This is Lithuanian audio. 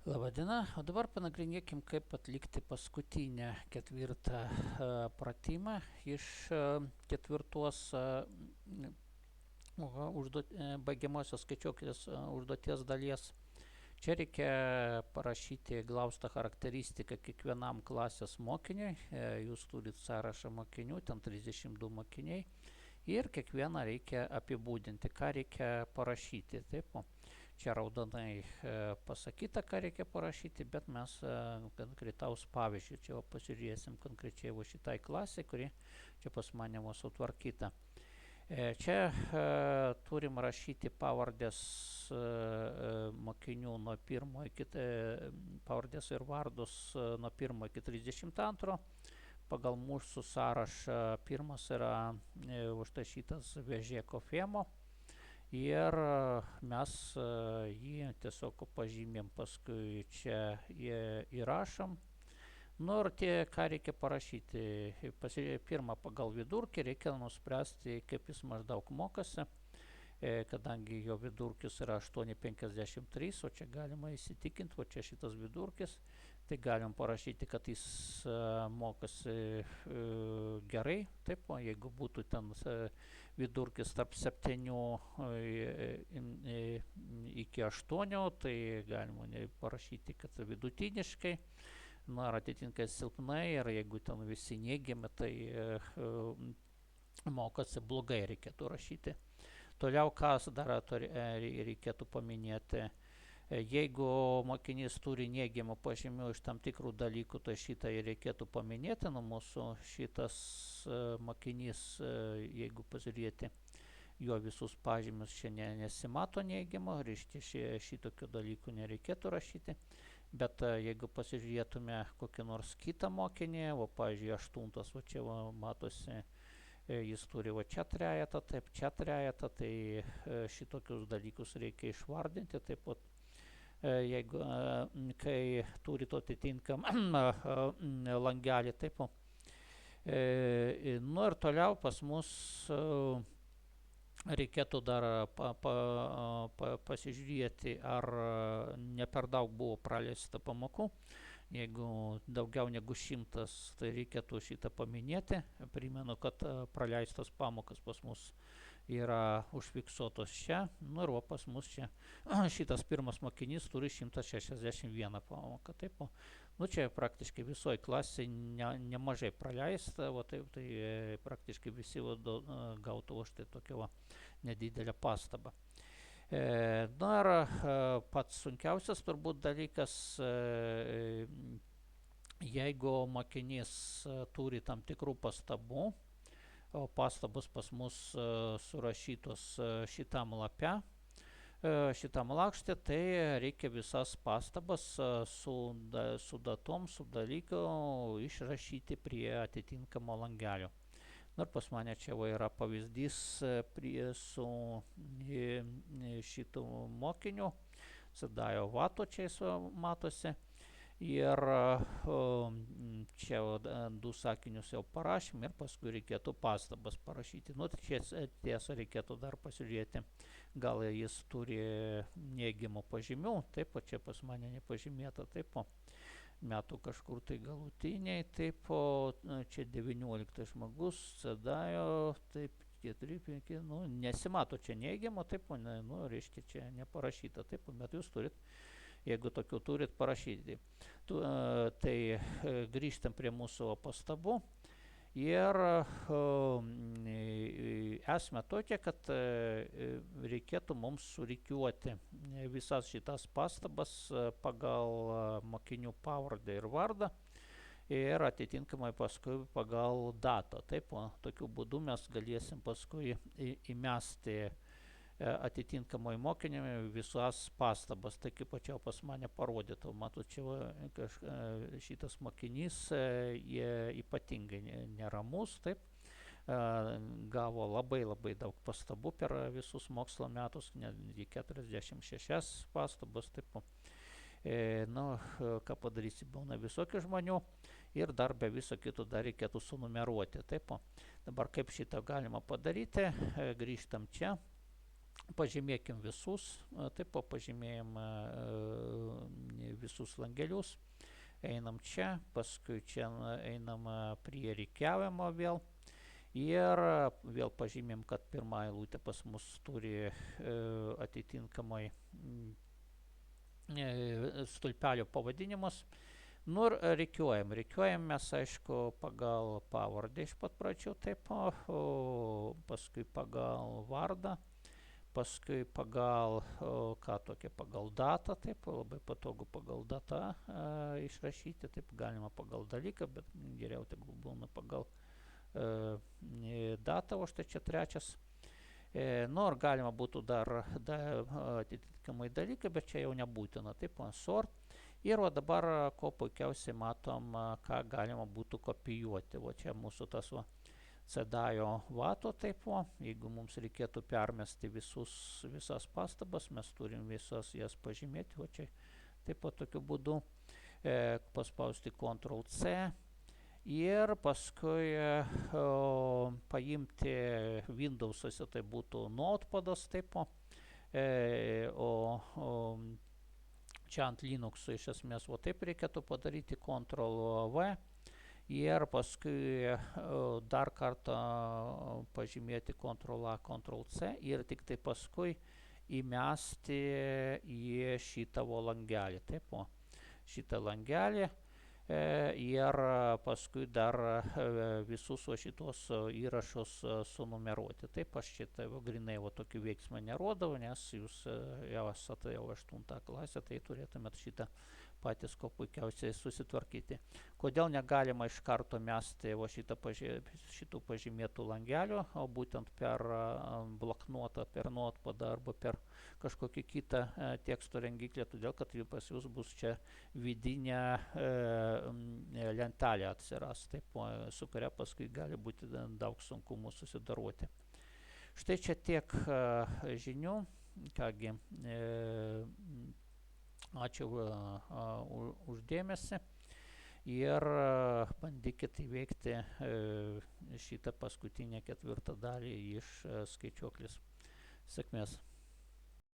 Labadiena, o dabar panagrinėkim, kaip atlikti paskutinę ketvirtą pratimą iš ketvirtos baigiamosios skaičiuoklės užduoties dalies. Čia reikia parašyti glaustą charakteristiką kiekvienam klasės mokiniui. Jūs turit sąrašą mokinių, ten 32 mokiniai. Ir kiekvieną reikia apibūdinti, ką reikia parašyti. Taip, čia raudonai pasakyta, ką reikia parašyti, bet mes konkretaus pavyzdžių. Čia pasižiūrėsim konkrečiai šitai klasė, kuri čia pas mane mūsų sutvarkyta. Čia turim rašyti pavardės mokinių nuo 1 iki pavardės ir vardus nuo 1 iki 32. Pagal mūsų sąrašą pirmas yra užtašytas Vežėko Femo ir mes jį tiesiog pažymėm, paskui čia įrašom. Nu ir ką reikia parašyti. Pirmą pagal vidurkį reikia nuspręsti, kaip jis maždaug mokosi, kadangi jo vidurkis yra 8,53, o čia galima įsitikinti, o čia šitas vidurkis. Tai galim parašyti, kad jis mokosi gerai. Taip, o jeigu būtų ten vidurkis tarp 7 iki 8, tai galima parašyti, kad vidutiniškai. Nu, ar atitinka silpnai, ir jeigu ten visi neigiami, tai mokosi blogai, reikėtų rašyti. Toliau, kas dar reikėtų paminėti. Jeigu mokinys turi neigiamų pažymių iš tam tikrų dalykų, tai šitą reikėtų paminėti. Nu, mūsų šitas mokinys, jeigu pažiūrėti jo visus pažymius, čia nesimato neigiamo, reiškia šitokių dalykų nereikėtų rašyti. Bet jeigu pasižiūrėtume kokį nors kitą mokinį, pavyzdžiui, 8, čia matosi, jis turi čia trejetą, taip, čia trejetą, tai šitokius dalykus reikia išvardinti. Taip pat, jeigu kai turi to atitinkamą langelį, taip. Nu ir toliau pas mus reikėtų dar pasižiūrėti, ar ne per daug buvo praleista pamokų. Jeigu daugiau negu 100, tai reikėtų šitą paminėti. Primenu, kad praleistos pamokas pas mus yra užfiksuotos čia. Nu ir pas mus čia šitas pirmas mokinys turi 161 pamoką. Taip, nu čia praktiškai visoje klasėje nemažai praleista, taip, tai praktiškai visi gautų štai tokią nedidelę pastabą. Na ir pats sunkiausias turbūt dalykas, jeigu mokinys turi tam tikrų pastabų, o pastabos pas mus surašytos šitam lape, šitam lakšte, tai reikia visas pastabas su datom, su dalyku išrašyti prie atitinkamo langelio. Ir pas mane čia yra pavyzdys su šitų mokinių, Sadajo Vato čia matosi. Ir čia 2 sakinius jau parašym ir paskui reikėtų pastabas parašyti. Nu, čia tiesa reikėtų dar pasižiūrėti, gal jis turi neigiamų pažymių, taip, o čia pas mane nepažymėta, taip, metų kažkur tai galutiniai, taip, o čia 19 žmogus, Sadajo, taip, 4, 5, nu, nesimato čia neigiamo, taip, nu, reiškia, čia neparašyta, taip, bet jūs turit, jeigu tokių turit, parašyti. Tai grįžtam prie mūsų pastabų. Ir esmė tokia, kad reikėtų mums surikiuoti visas šitas pastabas pagal mokinių pavardę ir vardą ir atitinkamai paskui pagal datą. Taip, tokiu būdu mes galėsim paskui įmesti atitinkamai mokiniui visas pastabas. Tai kaip čia pas mane parodytų. Matau, čia šitas mokinys ypatingai neramus, taip. Gavo labai daug pastabų per visus mokslo metus, netgi 46 pastabas, taip. Nu, ką padarysi, būna visokių žmonių ir dar be viso kito dar reikėtų sunumeruoti, taip. Dabar kaip šitą galima padaryti, grįžtam čia. Pažymėkim visus, taip, pažymėjom visus langelius, einam čia, paskui čia einam prie rikiavimo vėl. Ir vėl pažymim, kad pirma eilutė pas mus turi atitinkamai stulpelio pavadinimus. Nu ir rikiuojam. Rikiuojam mes, aišku, pagal pavardę iš pat pradžių, taip, paskui pagal vardą, paskui pagal, pagal datą, taip, labai patogu pagal datą išrašyti, taip, galima pagal dalyką, bet geriau tegul būna pagal datą, o štai čia trečias. Nu, ar galima būtų dar atitinkamai dalykai, bet čia jau nebūtina, taip, sort. Ir va dabar, ko puikiausiai matom, ką galima būtų kopijuoti. Va čia mūsų tas cedajo vato, taip, jeigu mums reikėtų permesti visas pastabas, mes turim visas jas pažymėti, va čia taip pat tokiu būdu, paspausti Ctrl+C ir paskui paimti Windows'ose, tai būtų Notepadas, taip, čia ant Linux'o iš esmės va taip reikėtų padaryti, Ctrl+V ir paskui dar kartą pažymėti Ctrl+A, Ctrl+C ir tik tai paskui įmesti į šitą langelį, taip, šitą langelį. Ir paskui dar visus šitos įrašus sunumeruoti. Taip, aš šitą grinai tokį veiksmą nerodau, nes jūs jau esate jau 8 klasė, tai turėtumėt šitą patys ko puikiausiai susitvarkyti. Kodėl negalima iš karto mesti šitų pažymėtų langelių, o būtent per bloknotą, per Notepadą arba per kažkokį kitą teksto rengiklį, todėl kad pas jūs bus čia vidinė lentelė atsiras, taip, su kuria paskui gali būti daug sunkumų susidaroti. Štai čia tiek žinių. Kągi, ačiū uždėmesį ir bandykite įveikti šitą paskutinę 4 dalį iš skaičiuoklės. Sėkmės.